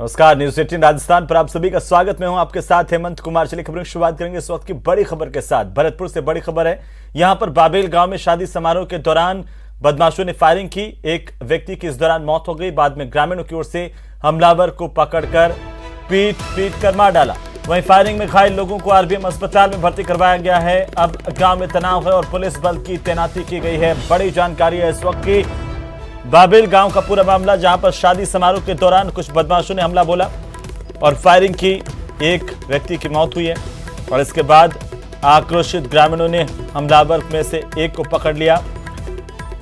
नमस्कार, न्यूज 18 राजस्थान पर आप सभी का स्वागत। मैं हूं आपके साथ हेमंत कुमार। चलिए खबरों की शुरुआत करेंगे इस वक्त की बड़ी खबर के साथ। भरतपुर से बड़ी खबर है। यहां पर बाबेल गांव में शादी समारोह के दौरान बदमाशों ने फायरिंग की। एक व्यक्ति की इस दौरान मौत हो गई। बाद में ग्रामीणों की ओर से हमलावर को पकड़कर पीट कर मार डाला। वहीं फायरिंग में घायल लोगों को आरबीएम अस्पताल में भर्ती करवाया गया है। अब गांव में तनाव है और पुलिस बल की तैनाती की गई है। बड़ी जानकारी है इस वक्त की। बाबेल गांव का पूरा मामला, जहां पर शादी समारोह के दौरान कुछ बदमाशों ने हमला बोला और फायरिंग की। एक व्यक्ति की मौत हुई है और इसके बाद आक्रोशित ग्रामीणों ने हमलावर में से एक को पकड़ लिया।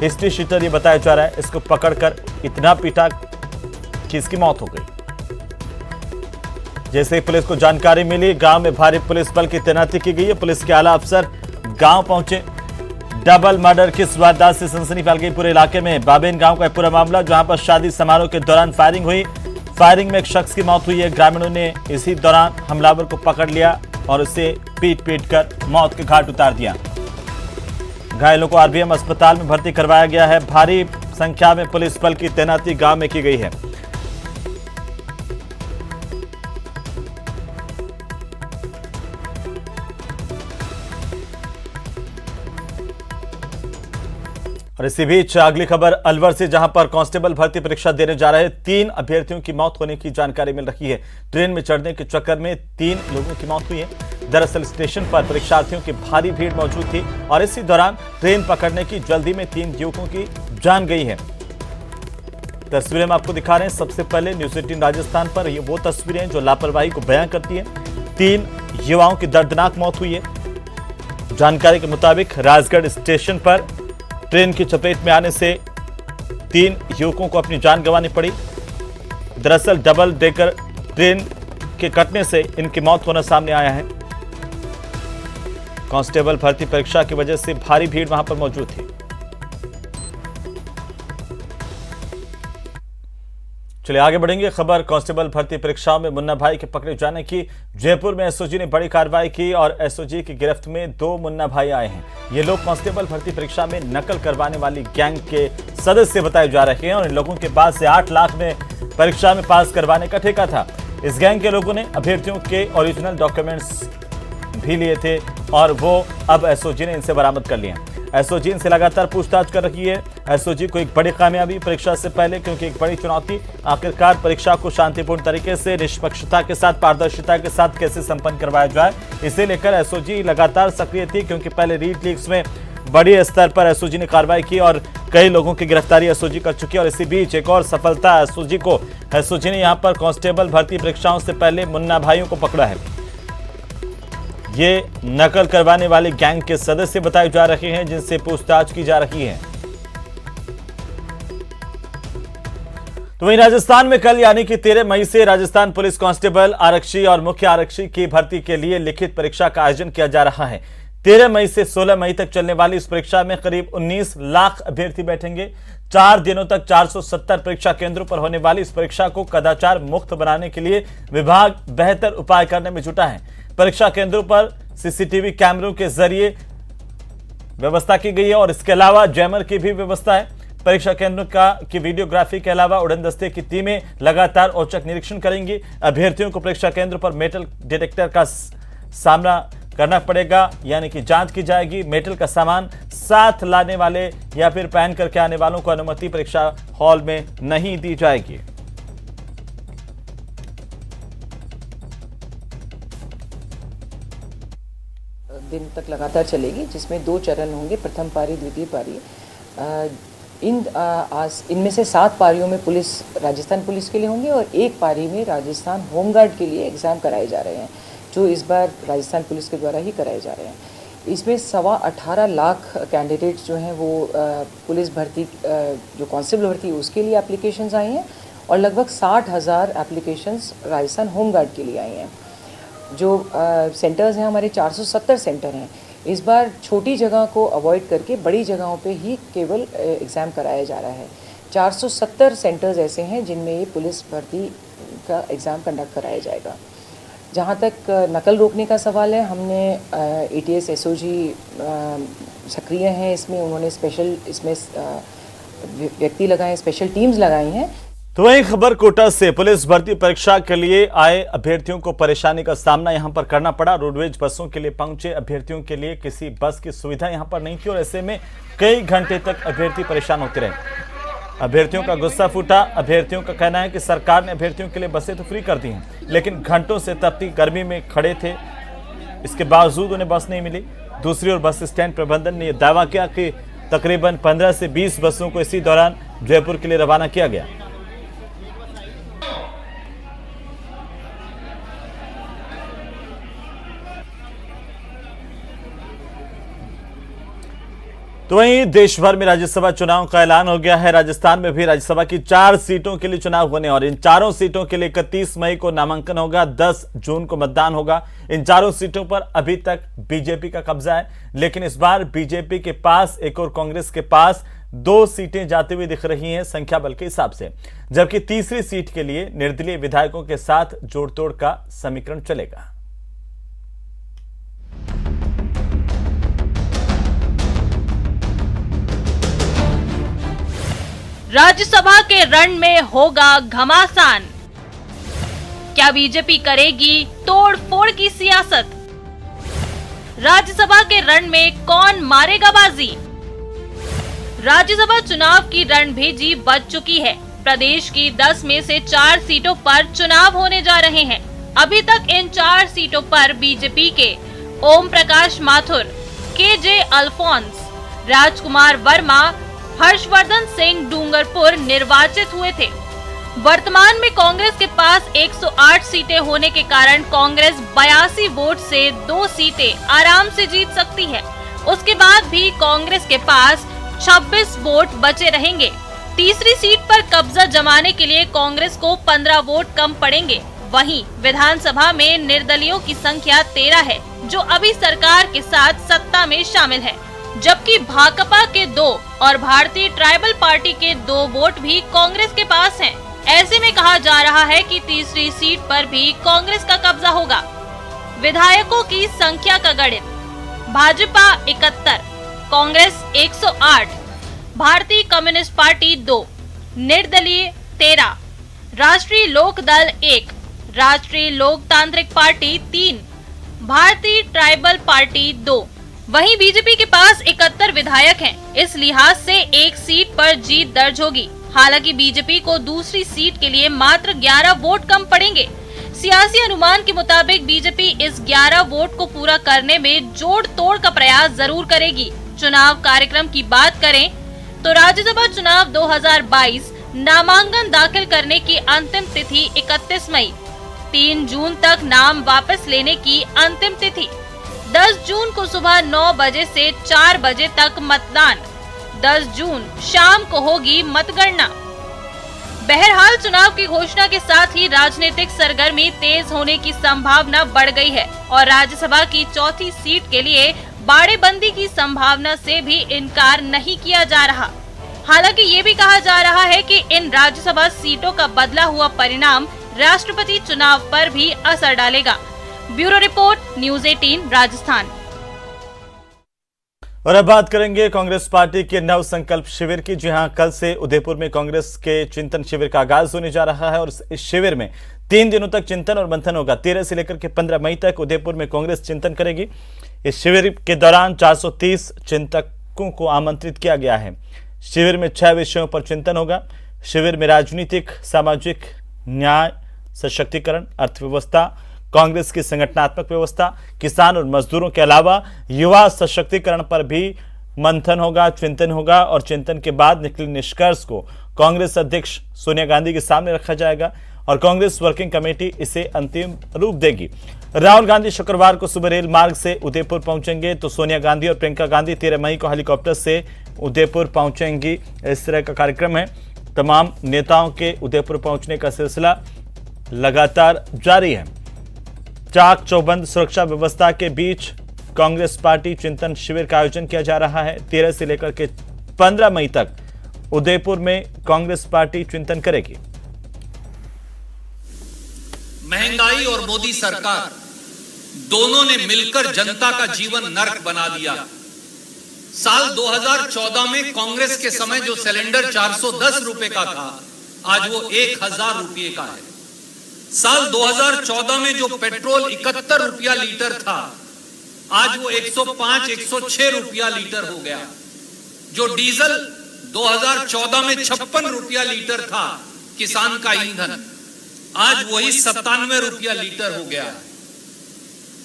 हिस्ट्री शीटर ये बताया जा रहा है, इसको पकड़कर इतना पीटा कि इसकी मौत हो गई। जैसे ही पुलिस को जानकारी मिली, गांव में भारी पुलिस बल की तैनाती की गई है। पुलिस के आला अफसर गांव पहुंचे। डबल मर्डर की वारदात से सनसनी फैल गई पूरे इलाके में। बाबेल गांव का पूरा मामला, जहां पर शादी समारोह के दौरान फायरिंग हुई। फायरिंग में एक शख्स की मौत हुई है। ग्रामीणों ने इसी दौरान हमलावर को पकड़ लिया और उसे पीट कर मौत के घाट उतार दिया। घायलों को आरबीएम अस्पताल में भर्ती करवाया गया है। भारी संख्या में पुलिस बल की तैनाती गांव में की गई है। और इसी बीच अगली खबर अलवर से, जहां पर कांस्टेबल भर्ती परीक्षा देने जा रहे 3 अभ्यर्थियों की मौत होने की जानकारी मिल रही है। ट्रेन में चढ़ने के चक्कर में 3 लोगों की मौत हुई है। दरअसल स्टेशन पर परीक्षार्थियों की भारी भीड़ मौजूद थी और इसी दौरान ट्रेन पकड़ने की जल्दी में 3 युवकों की जान गई है। तस्वीरें हम आपको दिखा रहे हैं। सबसे पहले न्यूज 18 राजस्थान पर ये वो तस्वीरें जो लापरवाही को बयां करती है। 3 युवाओं की दर्दनाक मौत हुई है। जानकारी के मुताबिक राजगढ़ स्टेशन पर ट्रेन की चपेट में आने से 3 युवकों को अपनी जान गंवानी पड़ी। दरअसल डबल डेकर ट्रेन के कटने से इनकी मौत होना सामने आया है। कांस्टेबल भर्ती परीक्षा की वजह से भारी भीड़ वहां पर मौजूद थी। चलिए आगे बढ़ेंगे। खबर कांस्टेबल भर्ती परीक्षाओं में मुन्ना भाई के पकड़े जाने की। जयपुर में एसओजी ने बड़ी कार्रवाई की और एसओजी की गिरफ्त में 2 मुन्ना भाई आए हैं। ये लोग कांस्टेबल भर्ती परीक्षा में नकल करवाने वाली गैंग के सदस्य बताए जा रहे हैं और इन लोगों के पास से 8 लाख में परीक्षा में पास करवाने का ठेका था। इस गैंग के लोगों ने अभ्यर्थियों के ओरिजिनल डॉक्यूमेंट्स भी लिए थे और वो अब एसओजी ने इनसे बरामद कर लिए। एसओजी इनसे लगातार पूछताछ कर रही है। एसओजी को एक बड़ी कामयाबी परीक्षा से पहले, क्योंकि एक बड़ी चुनौती आखिरकार परीक्षा को शांतिपूर्ण तरीके से, निष्पक्षता के साथ, पारदर्शिता के साथ कैसे संपन्न करवाया जाए, इसे लेकर एसओजी लगातार सक्रिय थी। क्योंकि पहले रीड लीक्स में बड़ी स्तर पर एसओजी ने कार्रवाई की और कई लोगों की गिरफ्तारी एसओजी कर चुकी है। और इसी बीच एक और सफलता एसओजी ने यहाँ पर कांस्टेबल भर्ती परीक्षाओं से पहले मुन्ना भाइयों को पकड़ा है। ये नकल करवाने वाले गैंग के सदस्य बताए जा रहे हैं, जिनसे पूछताछ की जा रही है। तो वहीं राजस्थान में कल यानी कि 13 मई से राजस्थान पुलिस कांस्टेबल, आरक्षी और मुख्य आरक्षी की भर्ती के लिए लिखित परीक्षा का आयोजन किया जा रहा है। 13 मई से 16 मई तक चलने वाली इस परीक्षा में करीब 19 लाख अभ्यर्थी बैठेंगे। 4 दिनों तक 470 परीक्षा केंद्रों पर होने वाली इस परीक्षा को कदाचार मुक्त बनाने के लिए विभाग बेहतर उपाय करने में जुटा है। परीक्षा केंद्रों पर सीसीटीवी कैमरों के जरिए व्यवस्था की गई है और इसके अलावा जैमर की भी व्यवस्था है। परीक्षा केंद्रों की वीडियोग्राफी के अलावा उड़न दस्ते की टीमें लगातार औचक निरीक्षण करेंगी। अभ्यर्थियों को परीक्षा केंद्र पर मेटल डिटेक्टर का सामना करना पड़ेगा, यानी कि जांच की जाएगी। मेटल का सामान साथ लाने वाले या फिर पहन करके आने वालों को अनुमति परीक्षा हॉल में नहीं दी जाएगी। दिन तक लगातार चलेगी, जिसमें 2 चरण होंगे, प्रथम पारी, द्वितीय पारी। इनमें से 7 पारियों में राजस्थान पुलिस के लिए होंगे और 1 पारी में राजस्थान होमगार्ड के लिए एग्ज़ाम कराए जा रहे हैं, जो इस बार राजस्थान पुलिस के द्वारा ही कराए जा रहे हैं। इसमें 18.25 लाख कैंडिडेट्स जो हैं वो पुलिस भर्ती, जो कांस्टेबल भर्ती है उसके लिए एप्लीकेशंस आई हैं और लगभग 60,000 एप्लीकेशंस राजस्थान होमगार्ड के लिए आई हैं। जो सेंटर्स हैं हमारे 470 सेंटर हैं। इस बार छोटी जगह को अवॉइड करके बड़ी जगहों पे ही केवल एग्ज़ाम कराया जा रहा है। 470 सेंटर्स ऐसे हैं जिनमें ये पुलिस भर्ती का एग्ज़ाम कंडक्ट कराया जाएगा। जहाँ तक नकल रोकने का सवाल है, हमने एटीएस एसओजी सक्रिय हैं इसमें। उन्होंने स्पेशल इसमें व्यक्ति लगाए, स्पेशल टीम्स लगाई हैं तो वहीं खबर कोटा से पुलिस भर्ती परीक्षा के लिए आए अभ्यर्थियों को परेशानी का सामना यहां पर करना पड़ा। रोडवेज बसों के लिए पहुंचे अभ्यर्थियों के लिए किसी बस की सुविधा यहां पर नहीं थी और ऐसे में कई घंटे तक अभ्यर्थी परेशान होते रहे। अभ्यर्थियों का गुस्सा फूटा। अभ्यर्थियों का कहना है कि सरकार ने अभ्यर्थियों के लिए बसें तो फ्री कर दी हैं, लेकिन घंटों से तपती गर्मी में खड़े थे, इसके बावजूद उन्हें बस नहीं मिली। दूसरी ओर बस स्टैंड प्रबंधन ने यह दावा किया कि तकरीबन 15 से 20 बसों को इसी दौरान जयपुर के लिए रवाना किया गया। तो वहीं देश भर में राज्यसभा चुनाव का ऐलान हो गया है। राजस्थान में भी राज्यसभा की 4 सीटों के लिए चुनाव होने और इन चारों सीटों के लिए 31 मई को नामांकन होगा, 10 जून को मतदान होगा। इन चारों सीटों पर अभी तक बीजेपी का कब्जा है, लेकिन इस बार बीजेपी के पास एक और कांग्रेस के पास 2 सीटें जाती हुई दिख रही हैं संख्या बल के हिसाब से, जबकि तीसरी सीट के लिए निर्दलीय विधायकों के साथ जोड़ तोड़ का समीकरण चलेगा। राज्यसभा के रण में होगा घमासान। क्या बीजेपी करेगी तोड़ फोड़ की सियासत? राज्यसभा के रण में कौन मारेगा बाजी? राज्यसभा चुनाव की रणभेजी बज चुकी है। प्रदेश की 10 में से 4 सीटों पर चुनाव होने जा रहे हैं। अभी तक इन 4 सीटों पर बीजेपी के ओम प्रकाश माथुर, के.जे. अल्फोंस, राजकुमार वर्मा, हर्षवर्धन सिंह डूंगरपुर निर्वाचित हुए थे। वर्तमान में कांग्रेस के पास 108 सीटें होने के कारण कांग्रेस 82 वोट से 2 सीटें आराम से जीत सकती है। उसके बाद भी कांग्रेस के पास 26 वोट बचे रहेंगे। तीसरी सीट पर कब्जा जमाने के लिए कांग्रेस को 15 वोट कम पड़ेंगे। वहीं विधानसभा में निर्दलियों की संख्या 13 है, जो अभी सरकार के साथ सत्ता में शामिल है, जबकि भाकपा के 2 और भारतीय ट्राइबल पार्टी के 2 वोट भी कांग्रेस के पास हैं। ऐसे में कहा जा रहा है कि तीसरी सीट पर भी कांग्रेस का कब्जा होगा। विधायकों की संख्या का गणित: भाजपा 71, कांग्रेस 108, भारतीय कम्युनिस्ट पार्टी 2, निर्दलीय 13, राष्ट्रीय लोक दल 1, राष्ट्रीय लोकतांत्रिक पार्टी 3, भारतीय ट्राइबल पार्टी 2। वहीं बीजेपी के पास 71 विधायक हैं। इस लिहाज से एक सीट पर जीत दर्ज होगी। हालांकि बीजेपी को दूसरी सीट के लिए मात्र 11 वोट कम पड़ेंगे। सियासी अनुमान के मुताबिक बीजेपी इस 11 वोट को पूरा करने में जोड़ तोड़ का प्रयास जरूर करेगी। चुनाव कार्यक्रम की बात करें तो राज्यसभा चुनाव 2022 नामांकन दाखिल करने की अंतिम तिथि 31 मई, 3 जून तक नाम वापस लेने की अंतिम तिथि, 10 जून को सुबह 9 बजे से 4 बजे तक मतदान, 10 जून शाम को होगी मतगणना। बहरहाल चुनाव की घोषणा के साथ ही राजनीतिक सरगर्मी तेज होने की संभावना बढ़ गई है और राज्यसभा की चौथी सीट के लिए बाड़ेबंदी की संभावना से भी इनकार नहीं किया जा रहा। हालांकि ये भी कहा जा रहा है कि इन राज्यसभा सीटों का बदला हुआ परिणाम राष्ट्रपति चुनाव पर भी असर डालेगा। Bureau report, news 18 Rajasthan. और अब बात करेंगे कांग्रेस पार्टी के नव संकल्प शिविर की। जी हां, कल से उदयपुर में कांग्रेस के चिंतन शिविर का आगाज होने जा रहा है और इस शिविर में 3 दिनों तक चिंतन और मंथन होगा। 13 से लेकर के 15 मई तक उदयपुर में कांग्रेस चिंतन करेगी। इस शिविर के दौरान 430 चिंतकों को आमंत्रित किया गया है। शिविर में 6 विषयों पर चिंतन होगा। शिविर में राजनीतिक, सामाजिक न्याय, सशक्तिकरण, अर्थव्यवस्था, कांग्रेस की संगठनात्मक व्यवस्था, किसान और मजदूरों के अलावा युवा सशक्तिकरण पर भी मंथन होगा, चिंतन होगा और चिंतन के बाद निकले निष्कर्ष को कांग्रेस अध्यक्ष सोनिया गांधी के सामने रखा जाएगा और कांग्रेस वर्किंग कमेटी इसे अंतिम रूप देगी। राहुल गांधी शुक्रवार को सुबह रेल मार्ग से उदयपुर पहुंचेंगे तो सोनिया गांधी और प्रियंका गांधी 13 मई को हेलीकॉप्टर से उदयपुर पहुंचेंगी। इस तरह का कार्यक्रम है। तमाम नेताओं के उदयपुर पहुंचने का सिलसिला लगातार जारी है। चाक चौबंद सुरक्षा व्यवस्था के बीच कांग्रेस पार्टी चिंतन शिविर का आयोजन किया जा रहा है। 13 से लेकर के 15 मई तक उदयपुर में कांग्रेस पार्टी चिंतन करेगी। महंगाई और मोदी सरकार दोनों ने मिलकर जनता का जीवन नर्क बना दिया। साल 2014 में कांग्रेस के समय जो सिलेंडर 410 रुपए का था, आज वो 1000 रुपये का है। साल 2014 में जो पेट्रोल 71 रुपया लीटर था, आज वो 105-106 रुपया लीटर हो गया। जो डीजल 2014 में 56 रुपया लीटर था किसान का ईंधन, आज वही 97 रुपया लीटर हो गया।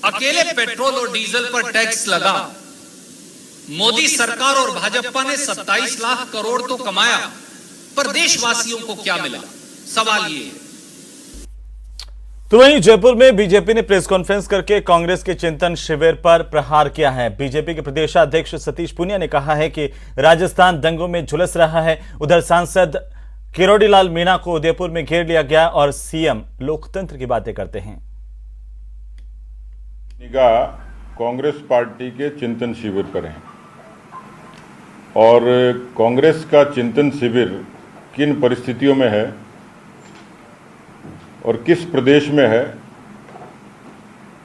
अकेले पेट्रोल और डीजल पर टैक्स लगा। मोदी सरकार और भाजपा ने 27 लाख करोड़ तो कमाया, पर देशवासियों को क्या मिला? सवाल ये है। तो वहीं जयपुर में बीजेपी ने प्रेस कॉन्फ्रेंस करके कांग्रेस के चिंतन शिविर पर प्रहार किया है। बीजेपी के प्रदेशाध्यक्ष सतीश पूनिया ने कहा है कि राजस्थान दंगों में झुलस रहा है। उधर सांसद किरोड़ीलाल मीणा को उदयपुर में घेर लिया गया और सीएम लोकतंत्र की बातें करते हैं। निगाह कांग्रेस पार्टी के चिंतन शिविर पर है और कांग्रेस का चिंतन शिविर किन परिस्थितियों में है और किस प्रदेश में है,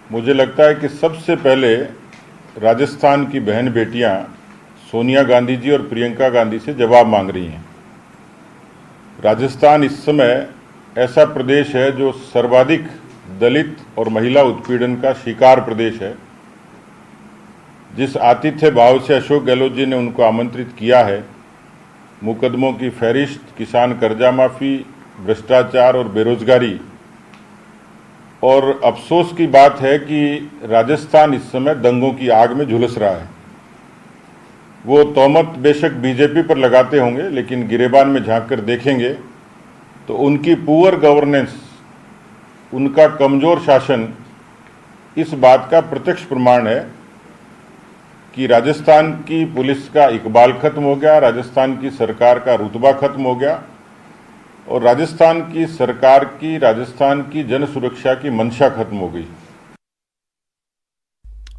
मुझे लगता है कि सबसे पहले राजस्थान की बहन बेटियां सोनिया गांधी जी और प्रियंका गांधी से जवाब मांग रही हैं। राजस्थान इस समय ऐसा प्रदेश है जो सर्वाधिक दलित और महिला उत्पीड़न का शिकार प्रदेश है। जिस आतिथ्य भाव से अशोक गहलोत जी ने उनको आमंत्रित किया है, मुकदमों की फहरिस्त, किसान कर्जा माफी, भ्रष्टाचार और बेरोजगारी, और अफसोस की बात है कि राजस्थान इस समय दंगों की आग में झुलस रहा है। वो तोहमत बेशक बीजेपी पर लगाते होंगे, लेकिन गिरेबान में झांक कर देखेंगे तो उनकी पुअर गवर्नेंस, उनका कमजोर शासन इस बात का प्रत्यक्ष प्रमाण है कि राजस्थान की पुलिस का इकबाल खत्म हो गया, राजस्थान की सरकार का रुतबा खत्म हो गया और राजस्थान की सरकार की, राजस्थान की जन सुरक्षा की मंशा खत्म हो गई।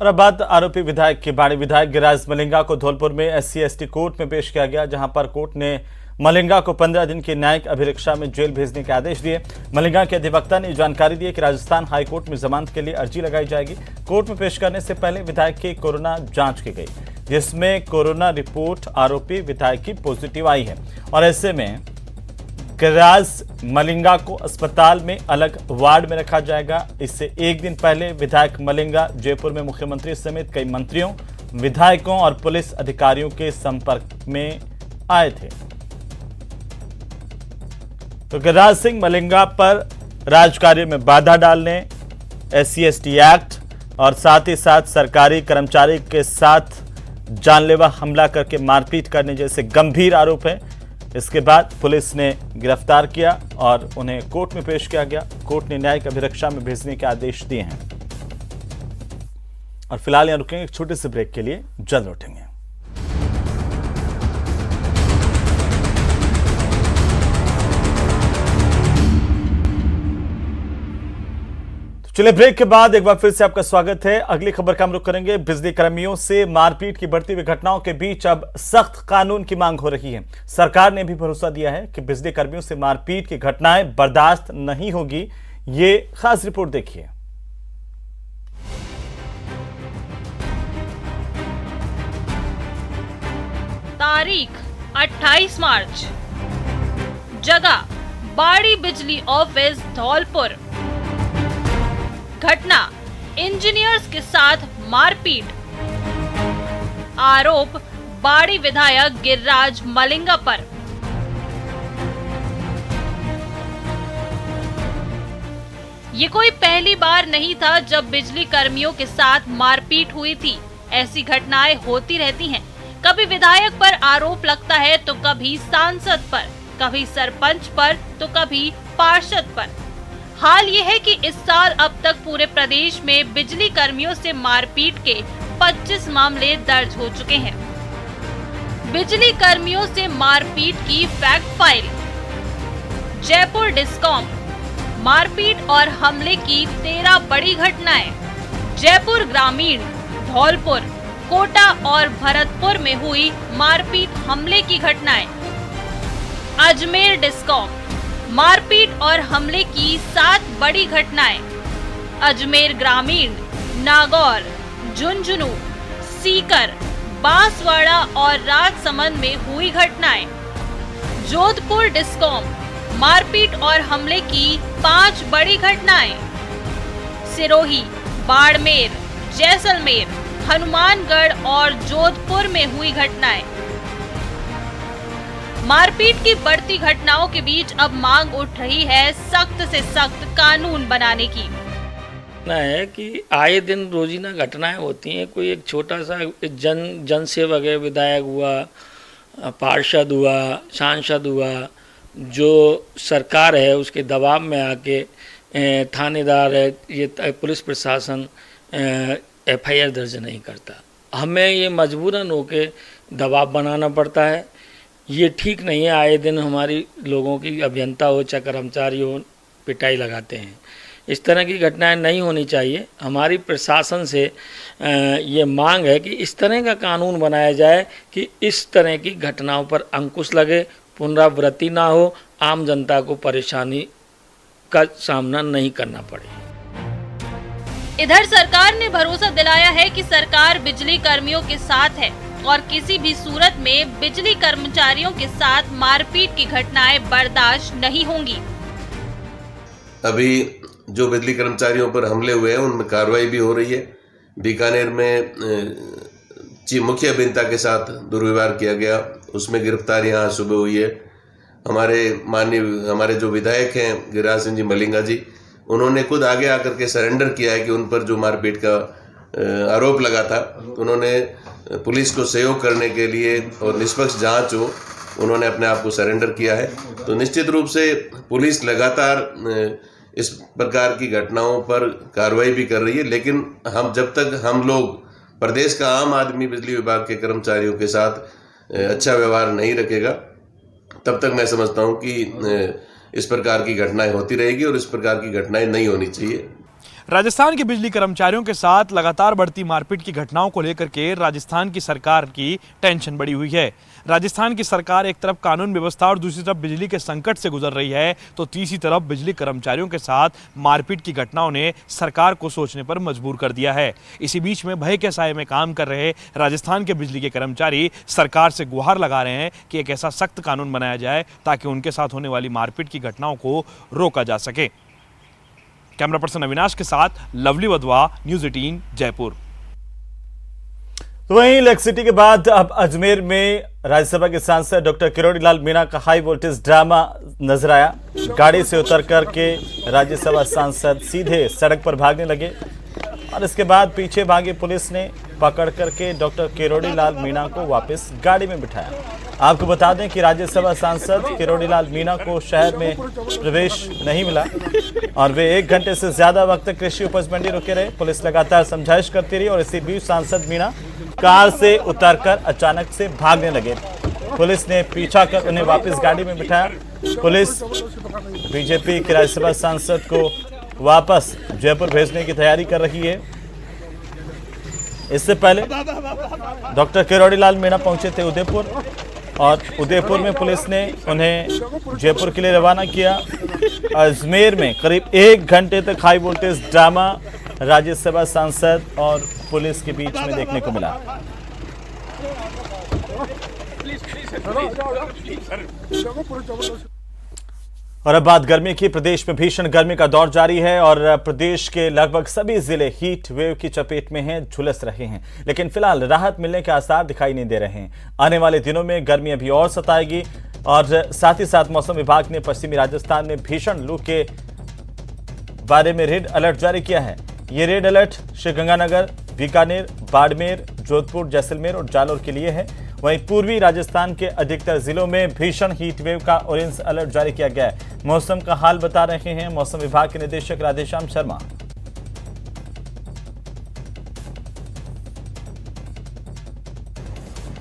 और अब बात आरोपी विधायक की। बाड़ी विधायक गिरिराज मलिंगा को धौलपुर में SC/ST कोर्ट में पेश किया गया, जहां पर कोर्ट ने मलिंगा को 15 दिन की न्यायिक अभिरक्षा में जेल भेजने के आदेश दिए। मलिंगा के अधिवक्ता ने जानकारी दी कि राजस्थान हाईकोर्ट में जमानत के लिए अर्जी लगाई जाएगी। कोर्ट में पेश करने से पहले विधायक की कोरोना जांच की गई, जिसमें कोरोना रिपोर्ट आरोपी विधायक की पॉजिटिव आई है और ऐसे में गिरिराज मलिंगा को अस्पताल में अलग वार्ड में रखा जाएगा। इससे एक दिन पहले विधायक मलिंगा जयपुर में मुख्यमंत्री समेत कई मंत्रियों, विधायकों और पुलिस अधिकारियों के संपर्क में आए थे। तो गिरिराज सिंह मलिंगा पर राजकार्य में बाधा डालने, SC/ST एक्ट और साथ ही साथ सरकारी कर्मचारी के साथ जानलेवा हमला करके मारपीट करने जैसे गंभीर आरोप है। इसके बाद पुलिस ने गिरफ्तार किया और उन्हें कोर्ट में पेश किया गया। कोर्ट ने न्यायिक अभिरक्षा में भेजने के आदेश दिए हैं। और फिलहाल यहां रुकेंगे एक छोटे से ब्रेक के लिए, जल्द लौटेंगे। चलिए ब्रेक के बाद एक बार फिर से आपका स्वागत है। अगली खबर का हम रुख करेंगे। बिजली कर्मियों से मारपीट की बढ़ती हुई घटनाओं के बीच अब सख्त कानून की मांग हो रही है। सरकार ने भी भरोसा दिया है कि बिजली कर्मियों से मारपीट की घटनाएं बर्दाश्त नहीं होगी। ये खास रिपोर्ट देखिए। तारीख 28 मार्च, जगह बाड़ी बिजली ऑफिस धौलपुर। घटना इंजीनियर्स के साथ मारपीट। आरोप बाड़ी विधायक गिरिराज मलिंगा पर। ये कोई पहली बार नहीं था जब बिजली कर्मियों के साथ मारपीट हुई थी। ऐसी घटनाएं होती रहती हैं। कभी विधायक पर आरोप लगता है तो कभी सांसद पर, कभी सरपंच पर तो कभी पार्षद पर। हाल ये है कि इस साल अब तक पूरे प्रदेश में बिजली कर्मियों से मारपीट के 25 मामले दर्ज हो चुके हैं। बिजली कर्मियों से मारपीट की फैक्ट फाइल। जयपुर डिस्कॉम मारपीट और हमले की 13 बड़ी घटनाएं। जयपुर ग्रामीण, धौलपुर, कोटा और भरतपुर में हुई मारपीट हमले की घटनाएं। अजमेर डिस्कॉम मारपीट और हमले की 7 बड़ी घटनाएं। अजमेर ग्रामीण, नागौर, झुंझुनू, सीकर, बांसवाड़ा और राजसमंद में हुई घटनाएं। जोधपुर डिस्कॉम मारपीट और हमले की 5 बड़ी घटनाएं। सिरोही, बाड़मेर, जैसलमेर, हनुमानगढ़ और जोधपुर में हुई घटनाएं। मारपीट की बढ़ती घटनाओं के बीच अब मांग उठ रही है सख्त से सख्त कानून बनाने की। है कि आए दिन रोजीना घटनाएं होती हैं। कोई एक छोटा सा जन सेवक है, विधायक हुआ, पार्षद हुआ, सांसद हुआ, जो सरकार है उसके दबाव में आके थानेदार है, ये पुलिस प्रशासन FIR दर्ज नहीं करता। हमें ये मजबूरन होके दबाव बनाना पड़ता है। ये ठीक नहीं है। आए दिन हमारी लोगों की, अभियंता हो चाहे कर्मचारी हो, पिटाई लगाते हैं। इस तरह की घटनाएं नहीं होनी चाहिए। हमारी प्रशासन से ये मांग है कि इस तरह का कानून बनाया जाए कि इस तरह की घटनाओं पर अंकुश लगे, पुनरावृत्ति ना हो, आम जनता को परेशानी का सामना नहीं करना पड़े। इधर सरकार ने भरोसा दिलाया है कि सरकार बिजली कर्मियों के साथ है और किसी भी सूरत में बिजली कर्मचारियों के साथ मारपीट की घटनाएं बर्दाश्त नहीं होंगी। अभी जो बिजली कर्मचारियों पर हमले हुए हैं उनमें कार्रवाई भी हो रही है। बीकानेर में मुख्य अभियंता के साथ दुर्व्यवहार किया गया, उसमें गिरफ्तारी यहाँ सुबह हुई है। हमारे जो विधायक हैं गिरिराज सिंह जी मलिंगा जी, उन्होंने खुद आगे आकर के सरेंडर किया है कि उन पर जो मारपीट का आरोप लगा था, उन्होंने पुलिस को सहयोग करने के लिए और निष्पक्ष जांच हो, उन्होंने अपने आप को सरेंडर किया है। तो निश्चित रूप से पुलिस लगातार इस प्रकार की घटनाओं पर कार्रवाई भी कर रही है, लेकिन जब तक हम लोग प्रदेश का आम आदमी बिजली विभाग के कर्मचारियों के साथ अच्छा व्यवहार नहीं रखेगा, तब तक मैं समझता हूं कि इस प्रकार की घटनाएं होती रहेगी और इस प्रकार की घटनाएं नहीं होनी चाहिए। राजस्थान के बिजली कर्मचारियों के साथ लगातार बढ़ती मारपीट की घटनाओं को लेकर के राजस्थान की सरकार की टेंशन बढ़ी हुई है। राजस्थान की सरकार एक तरफ कानून व्यवस्था और दूसरी तरफ बिजली के संकट से गुजर रही है, तो तीसरी तरफ बिजली कर्मचारियों के साथ मारपीट की घटनाओं ने सरकार को सोचने पर मजबूर कर दिया है। इसी बीच में भय के साए में काम कर रहे राजस्थान के बिजली के कर्मचारी सरकार से गुहार लगा रहे हैं कि एक ऐसा सख्त कानून बनाया जाए ताकि उनके साथ होने वाली मारपीट की घटनाओं को रोका जा सके। कैमरा पर्सन अविनाश के साथ लवली वधवा, न्यूज़ 18 जयपुर। तो वहीं इलेक्ट्रिसिटी के बाद अब अजमेर में राज्यसभा के सांसद डॉक्टर किरोड़ी लाल मीणा का हाई वोल्टेज ड्रामा नजर आया। गाड़ी से उतर करके राज्यसभा सांसद सीधे सड़क पर भागने लगे और इसके बाद पीछे भागी पुलिस ने पकड़ करके डॉक्टर किरोड़ी लाल मीणा को वापस गाड़ी में बिठाया। आपको बता दें कि राज्यसभा सांसद किरोड़ी लाल मीणा को शहर में प्रवेश नहीं मिला और वे 1 घंटे से ज्यादा वक्त तक कृषि उपज मंडी रुके रहे। पुलिस लगातार समझाइश करती रही और इसी बीच सांसद मीणा कार से उतरकर अचानक से भागने लगे। पुलिस ने पीछा कर उन्हें वापस गाड़ी में बिठाया। पुलिस बीजेपी के राज्यसभा सांसद को वापस जयपुर भेजने की तैयारी कर रही है। इससे पहले डॉक्टर किरोड़ी लाल मीणा पहुंचे थे उदयपुर और उदयपुर में पुलिस ने उन्हें जयपुर के लिए रवाना किया। अजमेर में करीब 1 घंटे तक हाई वोल्टेज ड्रामा राज्यसभा सांसद और पुलिस के बीच में देखने को मिला। और अब बात गर्मी की। प्रदेश में भीषण गर्मी का दौर जारी है और प्रदेश के लगभग सभी जिले हीट वेव की चपेट में हैं, झुलस रहे हैं, लेकिन फिलहाल राहत मिलने के आसार दिखाई नहीं दे रहे हैं। आने वाले दिनों में गर्मी अभी और सताएगी और साथ ही साथ मौसम विभाग ने पश्चिमी राजस्थान में भीषण लू के बारे में रेड अलर्ट जारी किया है। ये रेड अलर्ट श्रीगंगानगर, बीकानेर, बाड़मेर, जोधपुर, जैसलमेर और जालोर के लिए है। वहीं पूर्वी राजस्थान के अधिकतर जिलों में भीषण हीट वेव का ऑरेंज अलर्ट जारी किया गया है। मौसम का हाल बता रहे हैं मौसम विभाग के निदेशक राधेश्याम शर्मा।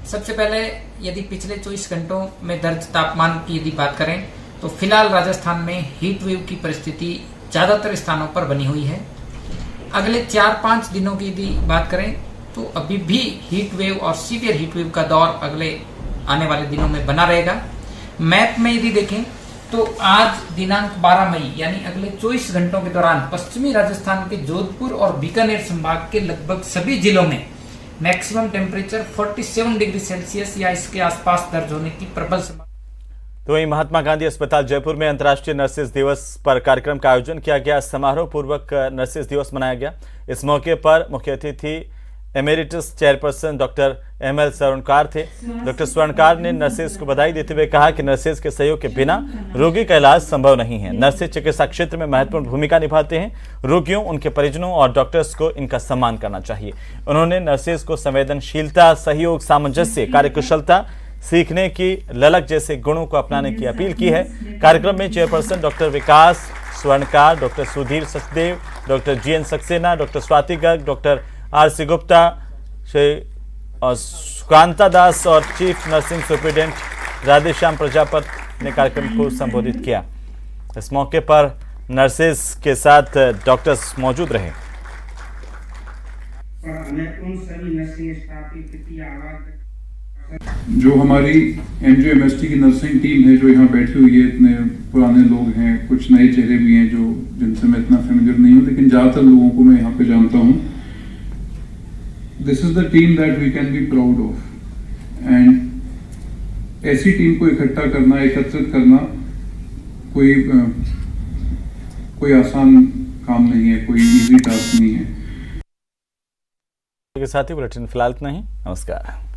सबसे पहले यदि पिछले 24 घंटों में दर्ज तापमान की यदि बात करें तो फिलहाल राजस्थान में हीट वेव की परिस्थिति ज्यादातर स्थानों पर बनी हुई है। अगले 4-5 दिनों की यदि बात करें तो अभी भी हीट वेव और सीवियर हीट वेव का दौर अगले आने वाले दिनों में बना रहेगा। मैप में यदि देखें तो आज दिनांक 12 मई यानी अगले 24 घंटों के दौरान पश्चिमी राजस्थान के जोधपुर और बीकानेर संभाग के लगभग सभी जिलों में मैक्सिमम टेम्परेचर 47 डिग्री सेल्सियस या इसके आसपास दर्ज होने की प्रबल संभावना। तो वहीं महात्मा गांधी अस्पताल जयपुर में अंतर्राष्ट्रीय नर्सेज दिवस पर कार्यक्रम का आयोजन किया गया। समारोह पूर्वक नर्सेज दिवस मनाया गया। इस मौके पर मुख्य अतिथि एमेरिटस चेयरपर्सन डॉक्टर ML स्वर्णकार थे। डॉक्टर स्वर्णकार ने नर्सेज को बधाई देते हुए कहा कि नर्सेज के सहयोग के बिना रोगी का इलाज संभव नहीं है। नर्सेज चिकित्सा क्षेत्र में महत्वपूर्ण भूमिका निभाते हैं। रोगियों, उनके परिजनों और डॉक्टर्स को इनका सम्मान करना चाहिए। उन्होंने नर्सेज को संवेदनशीलता, सहयोग, सामंजस्य, कार्यकुशलता, सीखने की ललक जैसे गुणों को अपनाने की अपील की है। कार्यक्रम में chairperson doctor Vikas Swarnkar, doctor Sudhir Sachdev, doctor GN Saxena, doctor Swati Garg, doctor RC Gupta, Shri Sukanta Das और chief nursing superintendent Radheshyam Prajapati ने कार्यक्रम को संबोधित किया। इस मौके पर नर्सेज के साथ डॉक्टर्स मौजूद रहे। जो हमारी MGMST की नर्सिंग टीम है जो यहाँ बैठी हुई है, इतने पुराने लोग हैं, कुछ नए चेहरे भी हैं जो जिनसे मैं इतना फेमिलियर नहीं हूँ, लेकिन ज़्यादातर लोगों को मैं यहाँ पे जानता हूँ। This is the team that we can be proud of. And ऐसी टीम को इकट्ठा करना, एकत्रित करना कोई आसान काम नहीं है, कोई इजी टास्क नहीं है। के साथ ही बुलेटिन फिलहाल इतना ही। नमस्कार।